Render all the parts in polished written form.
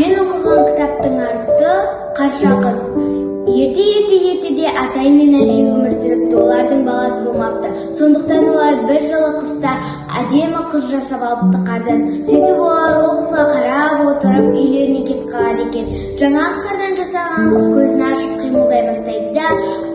Мен оқыған кітаптың аты «Қарша қыз». Ертеде атай мен әжей өмір сүріпті, олардың баласы болмапты. Сондықтан олар бір жылы қыста әдемі қыз жасап алыпты қардан. Сөйтіп олар ол қызға қарап отырып үйлеріне кетіп қалады екен. Жаңағы қардан жасаған қыз көзін ашып қимылдай бастайды да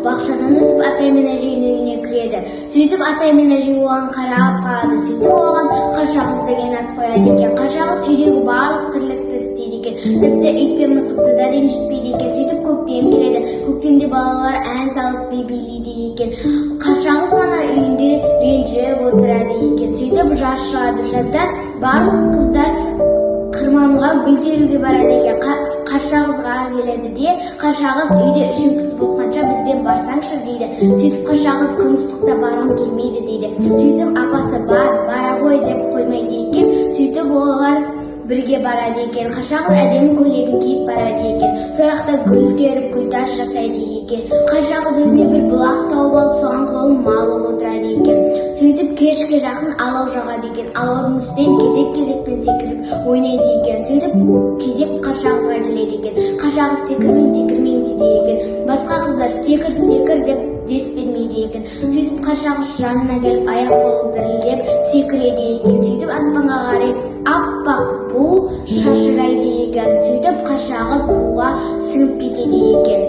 бақшадан өтіп атай мен әжейдің үйіне кіреді. Сөйтіп атай мен әжей оған қарап қалады. Сөйтіп оған Қарша қыз деген ат қояды екен. Қарша қыз үйдегі барлық тірлікті істейді екен. Тіпті ит пен мысықты да ренжітпейді екен. Сөйтіп көктем келеді. Көктемде балалар ән салып би билейді екен. Қарша қыз ғана үйінде ренжіп отырады екен. Сөйтіп жаз шығады. Жазда барлық қыздар қырманға гүл теруге барады екен. Қарша қызға келеді де Қарша қыз үйде ішің пысып отқанша бізбен барсаңшы дейді. Сөйтіп Қарша қыз күн ыстықта барғым келмейді дейді. Сөйтіп апасы бара ғой деп қоймайды екен. Сөйтіп олар бірге барады екен. Қарша қыз әдемі көйлегін киіп барады екен. Сол жақта гүл теріп гүлтас жасайды екен. Қарша қыз өзіне бір бұлақ тауып алып соған қолын малып отырады екен. Сөйтіп кешке жақын алау жағады екен. Алаудың үстінен кезек-кезекпен секіріп ойнайды екен. Сөйтіп кезек Қарша қызға келеді екен. Қарша қыз секірмеймін дейді екен. Басқа қыздар секір деп дес бермейді екен. Сөйтіп Қарша қыз жанына келіп аяқ қолы дірілдеп секіреді екен. Сөйтіп аспанға қарай аппақ бу шашырайды екен. Сөйтіп Қарша қыз буға сіңіп кетеді екен.